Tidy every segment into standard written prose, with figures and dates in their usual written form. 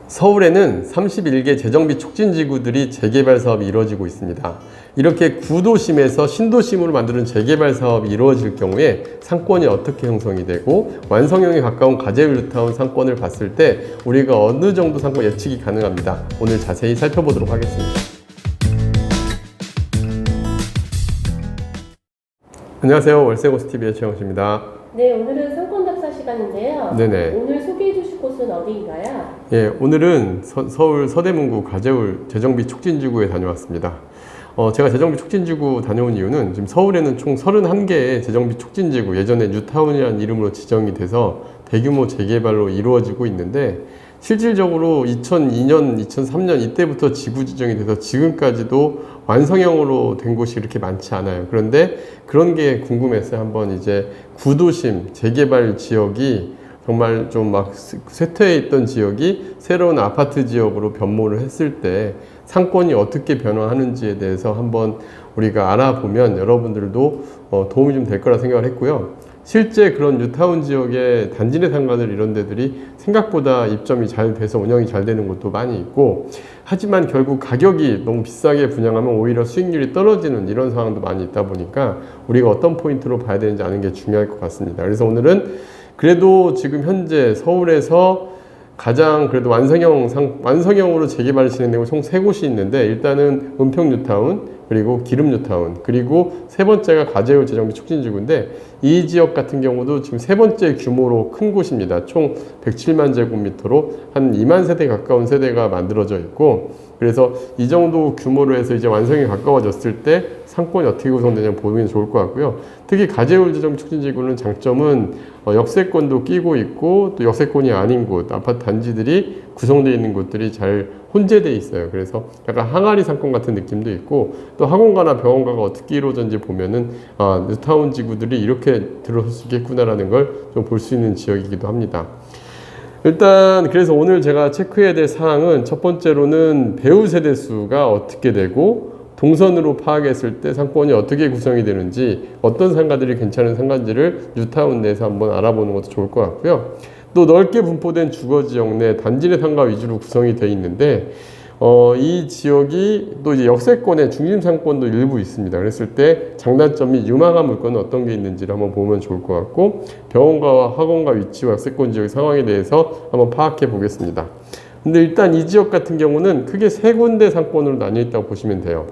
서울에는 31개 재정비 촉진지구들이 재개발 사업이 이루어지고 있습니다. 이렇게 구도심에서 신도심으로 만드는 재개발 사업이 이루어질 경우에 상권이 어떻게 형성이 되고 완성형에 가까운 가재울 뉴타운 상권을 봤을 때 우리가 어느 정도 상권 예측이 가능합니다. 오늘 자세히 살펴보도록 하겠습니다. 안녕하세요. 월세고스TV의 최영식입니다. 네, 오늘은 상권답사 시간인데요. 네네. 오늘 소개해 주실 곳은 어디인가요? 예, 오늘은 서울 서대문구 가재울 재정비 촉진지구에 다녀왔습니다. 제가 재정비 촉진지구 다녀온 이유는 지금 서울에는 총 31개의 재정비 촉진지구, 예전에 뉴타운이라는 이름으로 지정이 돼서 대규모 재개발로 이루어지고 있는데 실질적으로 2002년, 2003년 이때부터 지구 지정이 돼서 지금까지도 완성형으로 된 곳이 그렇게 많지 않아요. 그런데 그런 게 궁금했어요. 한번 이제 구도심 재개발 지역이 정말 좀 막 쇠퇴해 있던 지역이 새로운 아파트 지역으로 변모를 했을 때 상권이 어떻게 변화하는지에 대해서 한번 우리가 알아보면 여러분들도 도움이 좀 될 거라 생각을 했고요. 실제 그런 뉴타운 지역의 단지 내 상가들 이런 데들이 생각보다 입점이 잘 돼서 운영이 잘 되는 곳도 많이 있고, 하지만 결국 가격이 너무 비싸게 분양하면 오히려 수익률이 떨어지는 이런 상황도 많이 있다 보니까 우리가 어떤 포인트로 봐야 되는지 아는 게 중요할 것 같습니다. 그래서 오늘은 그래도 지금 현재 서울에서 가장 그래도 완성형으로 재개발이 진행되고 총 3곳이 있는데, 일단은 은평 뉴타운, 그리고 기름 뉴타운, 그리고 세 번째가 가재울 재정비 촉진지구인데, 이 지역 같은 경우도 지금 세 번째 규모로 큰 곳입니다. 총 107만 제곱미터로 한 2만 세대 가까운 세대가 만들어져 있고, 그래서 이 정도 규모로 해서 이제 완성이 가까워졌을 때 상권이 어떻게 구성되냐면 보면 좋을 것 같고요. 특히 가재울 재정비 촉진지구는 장점은 역세권도 끼고 있고, 또 역세권이 아닌 곳, 아파트 단지들이 구성되어 있는 곳들이 잘 혼재되어 있어요. 그래서 약간 항아리 상권 같은 느낌도 있고, 또 학원가나 병원가가 어떻게 이루어졌는지 보면은 뉴타운 지구들이 이렇게 들어설 수 있겠구나라는 걸 좀 볼 수 있는 지역이기도 합니다. 일단 그래서 오늘 제가 체크해야 될 사항은, 첫 번째로는 배우 세대 수가 어떻게 되고 동선으로 파악했을 때 상권이 어떻게 구성이 되는지, 어떤 상가들이 괜찮은 상가인지를 뉴타운 내에서 한번 알아보는 것도 좋을 것 같고요. 또 넓게 분포된 주거지역 내 단지 내 상가 위주로 구성이 되어 있는데, 이 지역이 또 이제 역세권의 중심 상권도 일부 있습니다. 그랬을 때 장단점이 유망한 물건은 어떤 게 있는지를 한번 보면 좋을 것 같고, 병원가와 학원가 위치와 역세권 지역의 상황에 대해서 한번 파악해 보겠습니다. 근데 일단 이 지역 같은 경우는 크게 3군데 상권으로 나뉘어 있다고 보시면 돼요.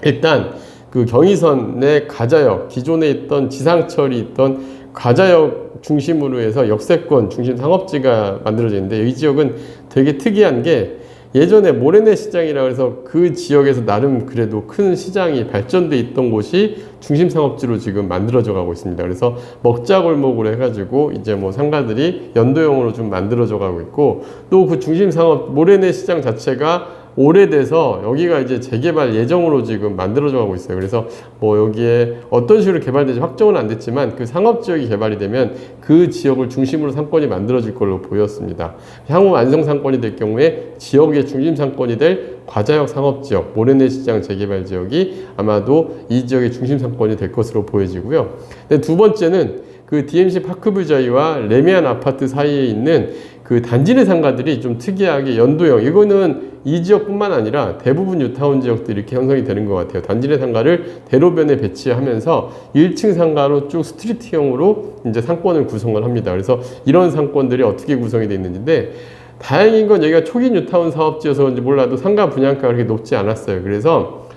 일단 그 경의선의 가자역, 기존에 있던 지상철이 있던 가자역 중심으로 해서 역세권 중심 상업지가 만들어져 있는데, 이 지역은 되게 특이한 게, 예전에 모래내 시장이라고 해서 그 지역에서 나름 그래도 큰 시장이 발전돼 있던 곳이 중심 상업지로 지금 만들어져 가고 있습니다. 그래서 먹자골목으로 해가지고 이제 뭐 상가들이 연도형으로 좀 만들어져 가고 있고, 또 그 중심 상업 모래내 시장 자체가 오래돼서 여기가 이제 재개발 예정으로 지금 만들어져 가고 있어요. 그래서 뭐 여기에 어떤 식으로 개발될지 확정은 안 됐지만, 그 상업지역이 개발이 되면 그 지역을 중심으로 상권이 만들어질 걸로 보였습니다. 향후 완성 상권이 될 경우에 지역의 중심 상권이 될 과자역 상업지역, 모래내 시장 재개발 지역이 아마도 이 지역의 중심 상권이 될 것으로 보여지고요. 근데 두 번째는 그 DMC 파크뷰자이와 레미안 아파트 사이에 있는 그 단지 내 상가들이 좀 특이하게 연도형, 이거는 이 지역뿐만 아니라 대부분 뉴타운 지역들이 이렇게 형성이 되는 것 같아요. 단지 내 상가를 대로변에 배치하면서 1층 상가로 쭉 스트리트형으로 이제 상권을 구성을 합니다. 그래서 이런 상권들이 어떻게 구성이 되어 있는데, 다행인 건 여기가 초기 뉴타운 사업지여서 그런지 몰라도 상가 분양가가 그렇게 높지 않았어요. 그래서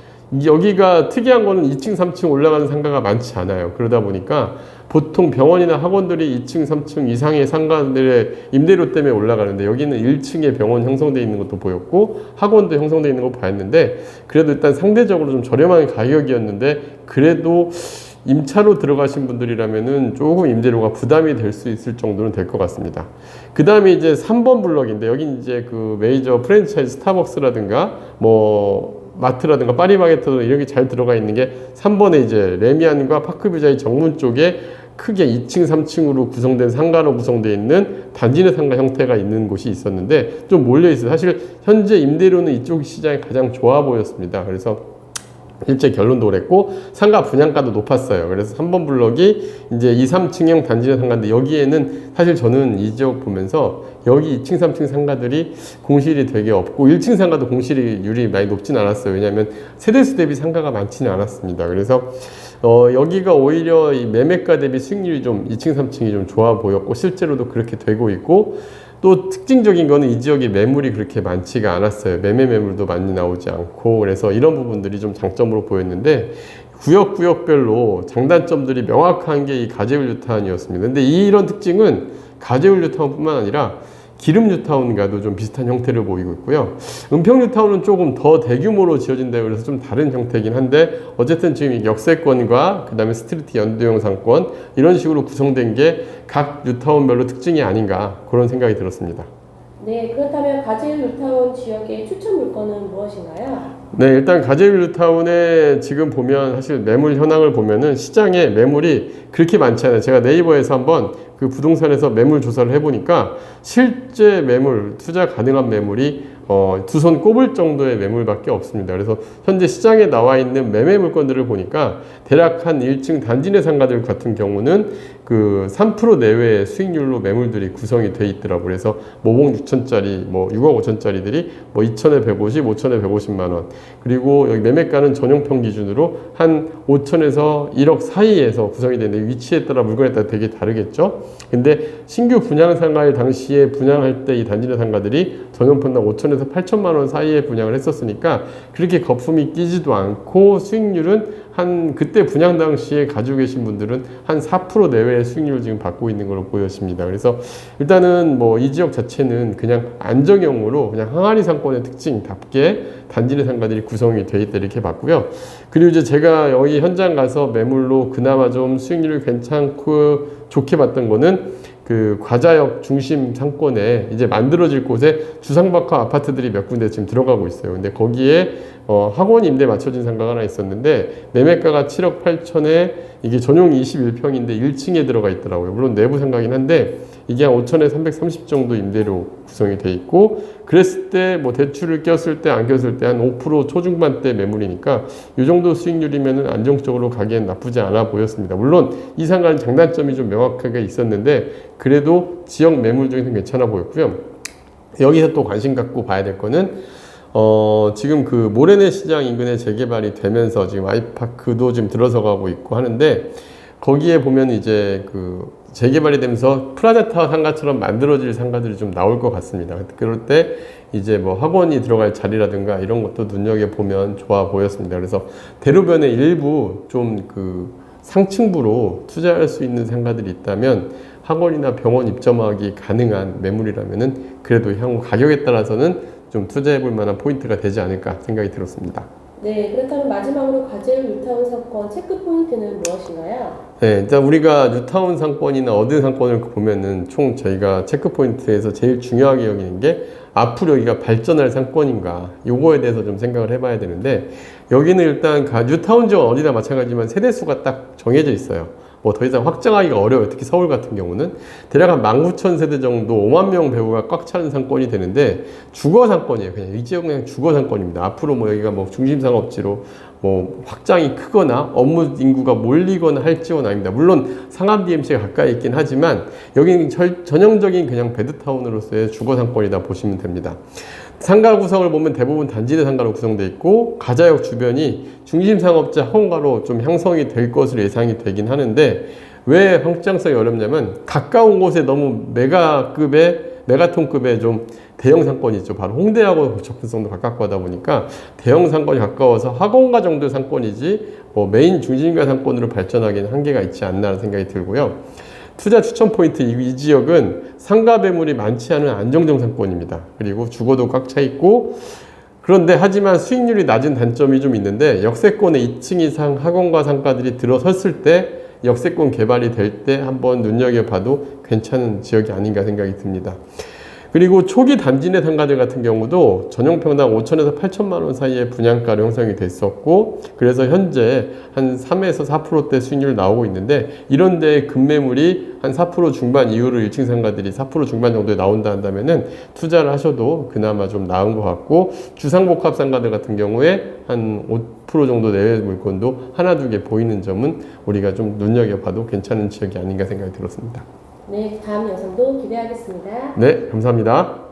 여기가 특이한 거는 2층, 3층 올라가는 상가가 많지 않아요. 그러다 보니까 보통 병원이나 학원들이 2층, 3층 이상의 상가들의 임대료 때문에 올라가는데, 여기는 1층에 병원 형성되어 있는 것도 보였고 학원도 형성되어 있는 거 봤는데, 그래도 일단 상대적으로 좀 저렴한 가격이었는데, 그래도 임차로 들어가신 분들이라면은 조금 임대료가 부담이 될 수 있을 정도는 될 것 같습니다. 그 다음에 이제 3번 블럭인데, 여기 이제 그 메이저 프랜차이즈 스타벅스라든가 뭐 마트라든가 파리바게트 이런 게 잘 들어가 있는 게 3번에 이제 레미안과 파크뷰자이 정문 쪽에 크게 2층, 3층으로 구성된 상가로 구성되어 있는 단지 내 상가 형태가 있는 곳이 있었는데 좀 몰려 있어요. 사실 현재 임대료는 이쪽 시장이 가장 좋아 보였습니다. 그래서 일제 결론도 그랬고 상가 분양가도 높았어요. 그래서 3번 블럭이 이제 2, 3층형 단지 내 상가인데 여기에는 사실 저는 이 지역 보면서 여기 2층, 3층 상가들이 공실이 되게 없고 1층 상가도 공실률이 많이 높진 않았어요. 왜냐하면 세대수 대비 상가가 많지는 않았습니다. 그래서 여기가 오히려 이 매매가 대비 수익률이 좀 2층, 3층이 좀 좋아 보였고 실제로도 그렇게 되고 있고 또 특징적인 거는 이 지역에 매물이 그렇게 많지가 않았어요. 매물도 많이 나오지 않고 그래서 이런 부분들이 좀 장점으로 보였는데 구역별로 장단점들이 명확한 게 이 가재울 뉴타운이었습니다. 근데 이런 특징은 가재울 뉴타운뿐만 아니라 기름 뉴타운과도 좀 비슷한 형태를 보이고 있고요. 은평 뉴타운은 조금 더 대규모로 지어진다고 해서 좀 다른 형태이긴 한데 어쨌든 지금 역세권과 그 다음에 스트리트 연도형 상권 이런 식으로 구성된 게 각 뉴타운별로 특징이 아닌가 그런 생각이 들었습니다. 네, 그렇다면 가재울 뉴타운 지역의 추천 물건은 무엇인가요? 네, 일단 가재울 뉴타운에 지금 보면 사실 매물 현황을 보면은 시장에 매물이 그렇게 많지 않아요. 제가 네이버에서 한번 그 부동산에서 매물 조사를 해보니까 실제 매물, 투자 가능한 매물이 두 손 꼽을 정도의 매물밖에 없습니다. 그래서 현재 시장에 나와 있는 매매 물건들을 보니까 대략 한 1층 단지 내 상가들 같은 경우는 그 3% 내외의 수익률로 매물들이 구성이 돼 있더라고요. 그래서 모봉 6천짜리, 뭐 6억 5천짜리들이 뭐 2천에 150, 5천에 150만 원. 그리고 여기 매매가는 전용평 기준으로 한 5천에서 1억 사이에서 구성이 되는데 위치에 따라 물건에 따라 되게 다르겠죠. 근데 신규 분양 상가일 당시에 분양할 때 이 단지 내 상가들이 전용평당 5천에서 8천만 원 사이에 분양을 했었으니까 그렇게 거품이 끼지도 않고 수익률은 한 그때 분양 당시에 가지고 계신 분들은 한 4% 내외의 수익률을 지금 받고 있는 걸로 보여집니다. 그래서 일단은 뭐 이 지역 자체는 그냥 안정형으로 그냥 항아리 상권의 특징답게 단지 내 상가들이 구성이 돼 있다 이렇게 봤고요. 그리고 이제 제가 여기 현장 가서 매물로 그나마 좀 수익률이 괜찮고 좋게 봤던 거는 그 과자역 중심 상권에 이제 만들어질 곳에 주상박하 아파트들이 몇 군데 지금 들어가고 있어요. 근데 거기에 학원 임대 맞춰진 상가가 하나 있었는데 매매가가 7억 8천에 이게 전용 21평인데 1층에 들어가 있더라고요. 물론 내부 상가긴 한데 이게 한 5천에 330 정도 임대료 구성이 돼 있고 그랬을 때 뭐 대출을 꼈을 때 안 꼈을 때 한 5% 초중반대 매물이니까 이 정도 수익률이면 안정적으로 가기엔 나쁘지 않아 보였습니다. 물론 이 상가는 장단점이 좀 명확하게 있었는데 그래도 지역 매물 중에서는 괜찮아 보였고요. 여기서 또 관심 갖고 봐야 될 거는 지금 그 모래내 시장 인근에 재개발이 되면서 지금 아이파크도 지금 들어서가고 있고 하는데 거기에 보면 이제 그 재개발이 되면서 프라자타워 상가처럼 만들어질 상가들이 좀 나올 것 같습니다. 그럴 때 이제 뭐 학원이 들어갈 자리라든가 이런 것도 눈여겨보면 좋아 보였습니다. 그래서 대로변에 일부 좀 그 상층부로 투자할 수 있는 상가들이 있다면 학원이나 병원 입점하기 가능한 매물이라면은 그래도 향후 가격에 따라서는 좀 투자해 볼 만한 포인트가 되지 않을까 생각이 들었습니다. 네, 그렇다면 마지막으로 가재울 뉴타운 상권 체크 포인트는 무엇인가요? 네, 일단 우리가 뉴타운 상권이나 어느 상권을 보면은 총 저희가 체크 포인트에서 제일 중요하게 여기는 게 앞으로 여기가 발전할 상권인가 요거에 대해서 좀 생각을 해봐야 되는데 여기는 일단 뉴타운 지역 어디나 마찬가지지만 세대수가 딱 정해져 있어요. 뭐 더 이상 확장하기가 어려워요. 특히 서울 같은 경우는 대략 한 19,000세대 정도 5만 명 배우가 꽉 차는 상권이 되는데 주거 상권이에요. 그냥 이 지역은 그냥 주거 상권입니다. 앞으로 뭐 여기가 뭐 중심 상업지로 뭐 확장이 크거나 업무 인구가 몰리거나 할 지역은 아닙니다. 물론 상암 DMC가 가까이 있긴 하지만 여기는 전형적인 그냥 베드타운으로서의 주거 상권이다 보시면 됩니다. 상가 구성을 보면 대부분 단지대 상가로 구성되어 있고 가자역 주변이 중심상업지 학원가로 좀 형성이 될 것으로 예상이 되긴 하는데 왜 확장성이 어렵냐면 가까운 곳에 너무 메가톤급의 좀 대형 상권이 있죠. 바로 홍대하고 접근성도 가깝고 하다 보니까 대형 상권이 가까워서 학원가 정도의 상권이지 뭐 메인 중심가 상권으로 발전하기는 한계가 있지 않나라는 생각이 들고요. 투자 추천 포인트 이 지역은 상가 매물이 많지 않은 안정적 상권입니다. 그리고 주거도 꽉 차 있고 그런데 하지만 수익률이 낮은 단점이 좀 있는데 역세권에 2층 이상 학원과 상가들이 들어섰을 때 역세권 개발이 될 때 한번 눈여겨봐도 괜찮은 지역이 아닌가 생각이 듭니다. 그리고 초기 단지내 상가들 같은 경우도 전용평당 5천에서 8천만 원 사이의 분양가로 형성이 됐었고, 그래서 현재 한 3에서 4%대 수익률 나오고 있는데, 이런 데 급매물이 한 4% 중반 이후로 1층 상가들이 4% 중반 정도에 나온다 한다면은 투자를 하셔도 그나마 좀 나은 것 같고, 주상복합 상가들 같은 경우에 한 5% 정도 내외 물건도 하나 두 개 보이는 점은 우리가 좀 눈여겨봐도 괜찮은 지역이 아닌가 생각이 들었습니다. 네, 다음 영상도 기대하겠습니다. 네, 감사합니다.